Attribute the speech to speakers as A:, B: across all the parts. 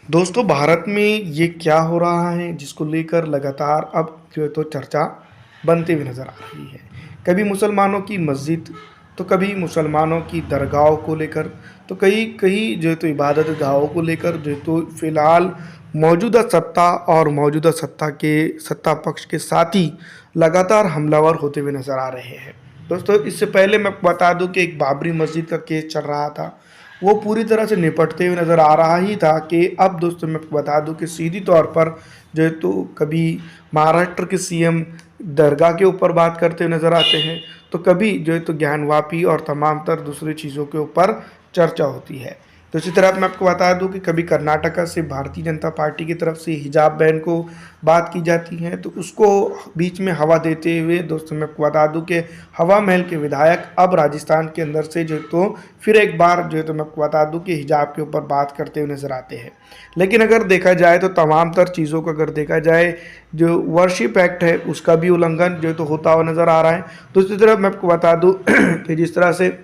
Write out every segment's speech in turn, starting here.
A: दोस्तों, भारत में ये क्या हो रहा है जिसको लेकर लगातार अब जो है तो चर्चा बनती हुई नज़र आ रही है। कभी मुसलमानों की मस्जिद, तो कभी मुसलमानों की दरगाहों को लेकर, तो कई कई जो है तो इबादत गाहों को लेकर जो है तो फ़िलहाल मौजूदा सत्ता और मौजूदा सत्ता पक्ष के साथी लगातार हमलावर होते हुए नज़र आ रहे हैं। दोस्तों, इससे पहले मैं बता दूं कि एक बाबरी मस्जिद का केस चल रहा था, वो पूरी तरह से निपटते हुए नज़र आ रहा ही था कि अब दोस्तों मैं बता दूं कि सीधी तौर पर जो है तो कभी महाराष्ट्र के सीएम दरगाह के ऊपर बात करते हुए नज़र आते हैं, तो कभी जो है तो ज्ञानवापी और तमाम तर दूसरी चीज़ों के ऊपर चर्चा होती है। तो इसी तरह मैं आपको बता दूं कि कभी कर्नाटका से भारतीय जनता पार्टी की तरफ से हिजाब बैन को बात की जाती है, तो उसको बीच में हवा देते हुए दोस्तों मैं आपको बता दूं कि हवा महल के विधायक अब राजस्थान के अंदर से जो है तो फिर एक बार जो है तो मैं आपको बता दूं कि हिजाब के ऊपर बात करते हुए नज़र आते हैं। लेकिन अगर देखा जाए तो तमाम तर चीज़ों को अगर देखा जाए, जो वर्शिप एक्ट है उसका भी उल्लंघन जो है तो होता हुआ नज़र आ रहा है। दूसरी तरफ मैं आपको बता दूं कि जिस तरह से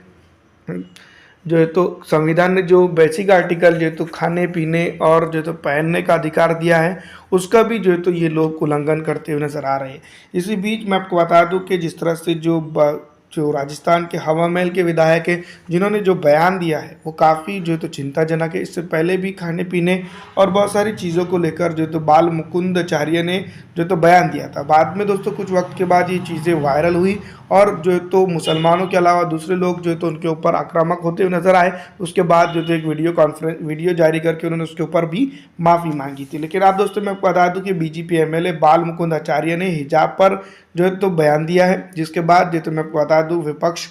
A: जो है तो संविधान ने जो बेसिक आर्टिकल जो है तो खाने पीने और जो है तो पहनने का अधिकार दिया है, उसका भी जो है तो ये लोग उल्लंघन करते हुए नज़र आ रहे हैं। इसी बीच मैं आपको बता दूं कि जिस तरह से जो राजस्थान के हवा महल के विधायक हैं, जिन्होंने जो बयान दिया है वो काफ़ी जो है तो चिंताजनक है। इससे पहले भी खाने पीने और बहुत सारी चीज़ों को लेकर जो है तो बाल मुकुंद आचार्य ने जो तो बयान दिया था। बाद में दोस्तों कुछ वक्त के बाद ये चीज़ें वायरल हुई और जो है तो मुसलमानों के अलावा दूसरे लोग जो है तो उनके ऊपर आक्रामक होते हुए नजर आए। उसके बाद जो तो एक वीडियो जारी करके उन्होंने उसके ऊपर भी माफ़ी मांगी थी। लेकिन आप दोस्तों मैं आपको बता दूं कि बीजेपी एमएलए बाल मुकुंद आचार्य ने हिजाब पर जो है तो बयान दिया है, जिसके बाद जो तो मैं आपको बता दूं विपक्ष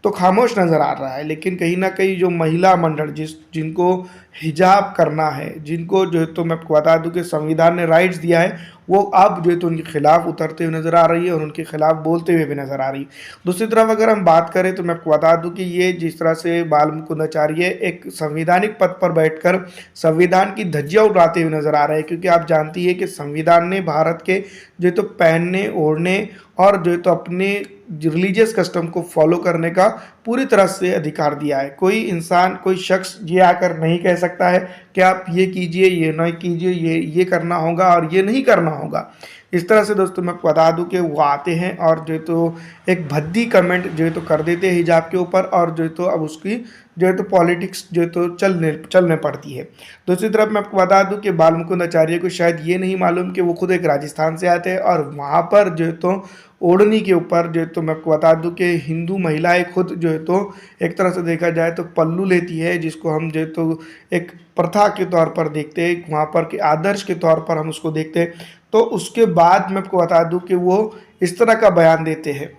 A: तो खामोश नज़र आ रहा है। लेकिन कहीं ना कहीं जो महिला मंडल जिनको हिजाब करना है, जिनको जो है तो मैं आपको बता दूं कि संविधान ने राइट्स दिया है, वो अब जो है तो उनके खिलाफ उतरते हुए नज़र आ रही है और उनके खिलाफ बोलते हुए भी नज़र आ रही है। दूसरी तरफ अगर हम बात करें तो मैं आपको बता दूं कि ये जिस तरह से बाल मुकुंद आचार्य एक संवैधानिक पद पर बैठकर संविधान की धज्जियां उड़ाते हुए नज़र आ रहे हैं, क्योंकि आप जानती है कि संविधान ने भारत के जो तो पहनने ओढ़ने और जो तो अपने रिलीजियस कस्टम को फॉलो करने का पूरी तरह से अधिकार दिया है। कोई इंसान, कोई शख्स ये आकर नहीं कह सकता है कि आप ये कीजिए, ये नहीं कीजिए, ये करना होगा और ये नहीं करना होगा। इस तरह से दोस्तों मैं बता दूं कि वो आते हैं और जो तो एक भद्दी कमेंट जो है तो कर देते हैं हिजाब के ऊपर, और जो तो अब उसकी जो है तो पॉलिटिक्स जो है तो चलने पड़ती है। दूसरी तरफ मैं आपको बता दूं कि बाल मुकुंद आचार्य को शायद ये नहीं मालूम कि वो खुद एक राजस्थान से आते हैं और वहाँ पर जो है तो ओढ़नी के ऊपर जो है तो मैं आपको बता दूं कि हिंदू महिलाएं खुद जो है तो एक तरह से देखा जाए तो पल्लू लेती है, जिसको हम जो है तो एक प्रथा के तौर पर देखते हैं, वहाँ पर के आदर्श के तौर पर हम उसको देखते हैं। तो उसके बाद मैं आपको बता दूं कि वो इस तरह का बयान देते हैं,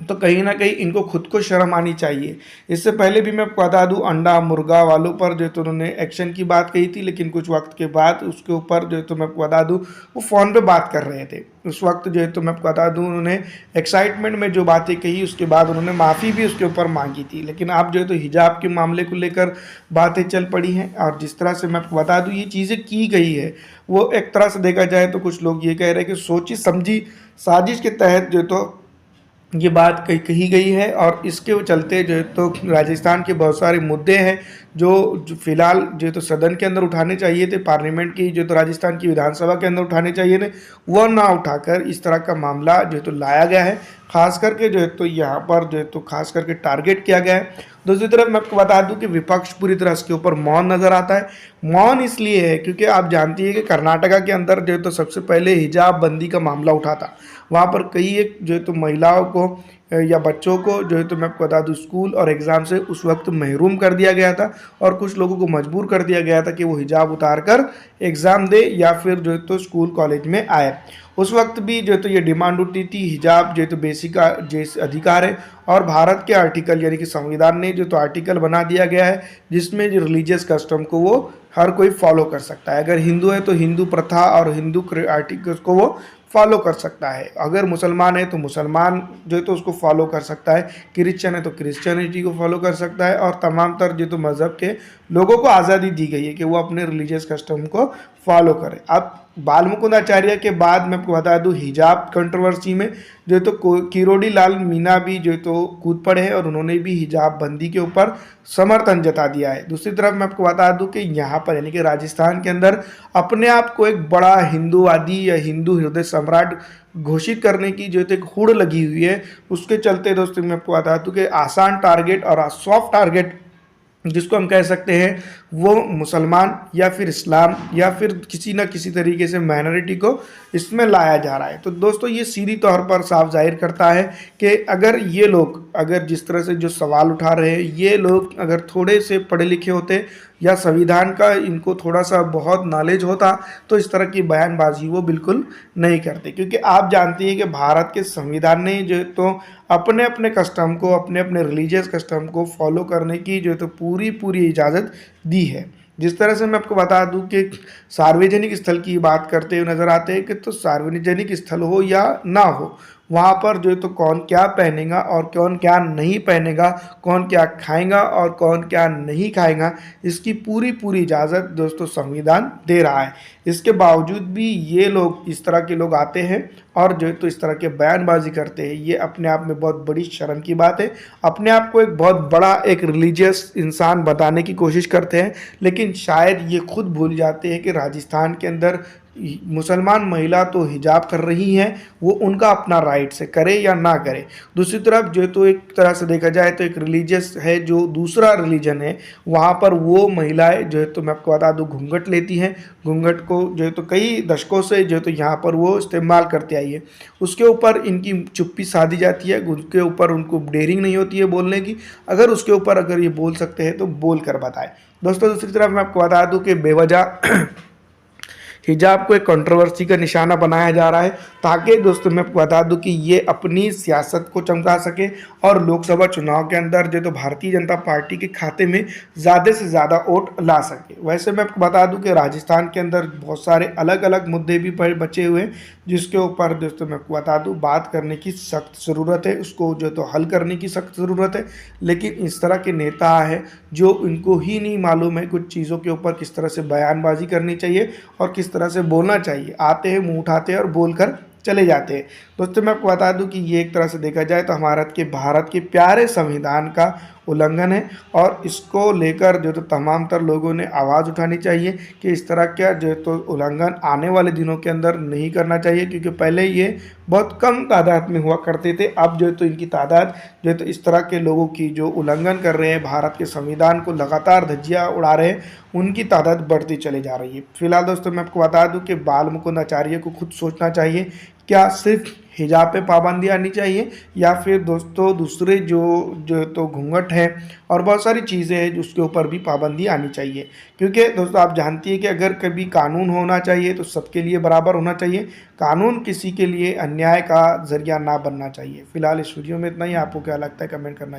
A: तो कहीं ना कहीं इनको खुद को शर्म आनी चाहिए। इससे पहले भी मैं आपको बता दूं अंडा मुर्गा वालों पर जो तो उन्होंने एक्शन की बात कही थी, लेकिन कुछ वक्त के बाद उसके ऊपर जो तो मैं आपको बता दूं वो फ़ोन पे बात कर रहे थे। उस वक्त जो है तो मैं आपको बता दूं उन्होंने एक्साइटमेंट में जो बातें कही, उसके बाद उन्होंने माफ़ी भी उसके ऊपर मांगी थी। लेकिन आप जो है तो हिजाब के मामले को लेकर बातें चल पड़ी हैं, और जिस तरह से मैं आपको बता दूँ ये चीज़ें की गई है, वो एक तरह से देखा जाए तो कुछ लोग ये कह रहे हैं कि सोची समझी साजिश के तहत जो तो ये बात कही गई है। और इसके चलते जो है तो राजस्थान के बहुत सारे मुद्दे हैं जो फिलहाल जो है तो सदन के अंदर उठाने चाहिए थे, पार्लियामेंट की जो तो राजस्थान की विधानसभा के अंदर उठाने चाहिए थे, वह ना उठाकर इस तरह का मामला जो है तो लाया गया है। खास करके जो है तो यहाँ पर जो है तो खास करके टारगेट किया गया है। दूसरी तरफ मैं आपको बता दूं कि विपक्ष पूरी तरह इसके ऊपर मौन नज़र आता है। मौन इसलिए है क्योंकि आप जानती है कि कर्नाटका के अंदर जो है तो सबसे पहले हिजाब बंदी का मामला उठा था। वहाँ पर कई एक जो है तो महिलाओं को या बच्चों को जो है तो मैं आपको बता दूं स्कूल और एग्ज़ाम से उस वक्त महरूम कर दिया गया था, और कुछ लोगों को मजबूर कर दिया गया था कि वो हिजाब उतार कर एग्ज़ाम दे या फिर जो है तो स्कूल कॉलेज में आए। उस वक्त भी जो है तो ये डिमांड उठी थी, हिजाब जो है तो बेसिक जैसे अधिकार है, और भारत के आर्टिकल यानी कि संविधान ने जो तो आर्टिकल बना दिया गया है जिसमें जो रिलीजियस कस्टम को वो हर कोई फॉलो कर सकता है। अगर हिंदू है तो हिंदू प्रथा और हिंदू आर्टिकल्स को वो फॉलो कर सकता है। अगर मुसलमान है तो मुसलमान जो है तो उसको फॉलो कर सकता है, क्रिश्चियन है तो क्रिश्चियनिटी को फॉलो कर सकता है, और तमाम तर जो तो मज़हब के लोगों को आज़ादी दी गई है कि वो अपने रिलीजियस कस्टम को फॉलो करें। अब बाल मुकुंद आचार्य के बाद मैं आपको बता दूं हिजाब कंट्रोवर्सी में जो तो किरोड़ी लाल मीना भी जो तो कूद पड़े हैं और उन्होंने भी हिजाब बंदी के ऊपर समर्थन जता दिया है। दूसरी तरफ मैं आपको बता दूं कि यहाँ पर यानी कि राजस्थान के अंदर अपने आप को एक बड़ा हिंदूवादी या हिंदू हृदय सम्राट घोषित करने की जो एक होड़ लगी हुई है, उसके चलते दोस्तों मैं आपको बता दूं कि आसान टारगेट और सॉफ्ट टारगेट जिसको हम कह सकते हैं वो मुसलमान या फिर इस्लाम या फिर किसी न किसी तरीके से माइनॉरिटी को इसमें लाया जा रहा है। तो दोस्तों ये सीधी तौर पर साफ जाहिर करता है कि अगर ये लोग अगर जिस तरह से जो सवाल उठा रहे हैं ये लोग अगर थोड़े से पढ़े लिखे होते या संविधान का इनको थोड़ा सा बहुत नॉलेज होता तो इस तरह की बयानबाजी वो बिल्कुल नहीं करते, क्योंकि आप जानती हैं कि भारत के संविधान ने जो तो अपने अपने कस्टम को अपने अपने रिलीजियस कस्टम को फॉलो करने की जो तो पूरी इजाज़त दी है। जिस तरह से मैं आपको बता दूं कि सार्वजनिक स्थल की बात करते हुए नज़र आते हैं कि तो सार्वजनिक स्थल हो या ना हो वहाँ पर जो है तो कौन क्या पहनेगा और कौन क्या नहीं पहनेगा, कौन क्या खाएगा और कौन क्या नहीं खाएगा, इसकी पूरी इजाज़त दोस्तों संविधान दे रहा है। इसके बावजूद भी ये लोग इस तरह के लोग आते हैं और जो है तो इस तरह के बयानबाजी करते हैं, ये अपने आप में बहुत बड़ी शर्म की बात है। अपने आप को एक बहुत बड़ा एक रिलीजियस इंसान बताने की कोशिश करते हैं, लेकिन शायद ये खुद भूल जाते हैं कि राजस्थान के अंदर मुसलमान महिला तो हिजाब कर रही हैं, वो उनका अपना राइट से करे या ना करे। दूसरी तरफ जो तो एक तरह से देखा जाए तो एक रिलीजियस है जो दूसरा रिलीजन है, वहाँ पर वो महिलाएं जो है तो मैं आपको बता दूँ घूंघट लेती हैं, घूंघट को जो है तो कई दशकों से जो है तो यहाँ पर वो इस्तेमाल करते आई है। उसके ऊपर इनकी चुप्पी साधी जाती है, उसके ऊपर उनको डेयरिंग नहीं होती है बोलने की। अगर उसके ऊपर अगर ये बोल सकते हैं तो बोल कर बताएं। दोस्तों दूसरी तरफ मैं आपको बता दूँ कि बेवजह हिजाब को एक कंट्रोवर्सी का निशाना बनाया जा रहा है, ताकि दोस्तों मैं आपको बता दूं कि ये अपनी सियासत को चमका सके और लोकसभा चुनाव के अंदर जो तो भारतीय जनता पार्टी के खाते में ज़्यादा से ज़्यादा वोट ला सके। वैसे मैं आपको बता दूं कि राजस्थान के अंदर बहुत सारे अलग अलग मुद्दे भी बचे हुए हैं, जिसके ऊपर दोस्तों मैं आपको बता दूँ बात करने की सख्त ज़रूरत है, उसको जो तो हल करने की सख्त ज़रूरत है। लेकिन इस तरह के नेता है जो इनको ही नहीं मालूम है कुछ चीज़ों के ऊपर किस तरह से बयानबाजी करनी चाहिए और किस तरह से बोलना चाहिए। आते हैं मुंह उठाते हैं और बोलकर चले जाते हैं। दोस्तों मैं आपको बता दूं कि ये एक तरह से देखा जाए तो भारत के प्यारे संविधान का उल्लंघन है, और इसको लेकर जो तो तमाम तर लोगों ने आवाज़ उठानी चाहिए कि इस तरह का जो तो उल्लंघन आने वाले दिनों के अंदर नहीं करना चाहिए, क्योंकि पहले ये बहुत कम तादाद में हुआ करते थे। अब जो तो इनकी तादाद जो तो इस तरह के लोगों की जो उल्लंघन कर रहे हैं, भारत के संविधान को लगातार धज्जियाँ उड़ा रहे हैं, उनकी तादाद बढ़ती चली जा रही है। फिलहाल दोस्तों मैं आपको बता दूं कि बाल मुकुंद आचार्य को खुद सोचना चाहिए, क्या सिर्फ हिजाब पे पाबंदी आनी चाहिए या फिर दोस्तों दूसरे जो तो घूंघट है और बहुत सारी चीज़ें हैं जिसके ऊपर भी पाबंदी आनी चाहिए। क्योंकि दोस्तों आप जानती हैं कि अगर कभी कानून होना चाहिए तो सबके लिए बराबर होना चाहिए, कानून किसी के लिए अन्याय का जरिया ना बनना चाहिए। फिलहाल इस वीडियो में इतना ही। आपको क्या लगता है कमेंट करना।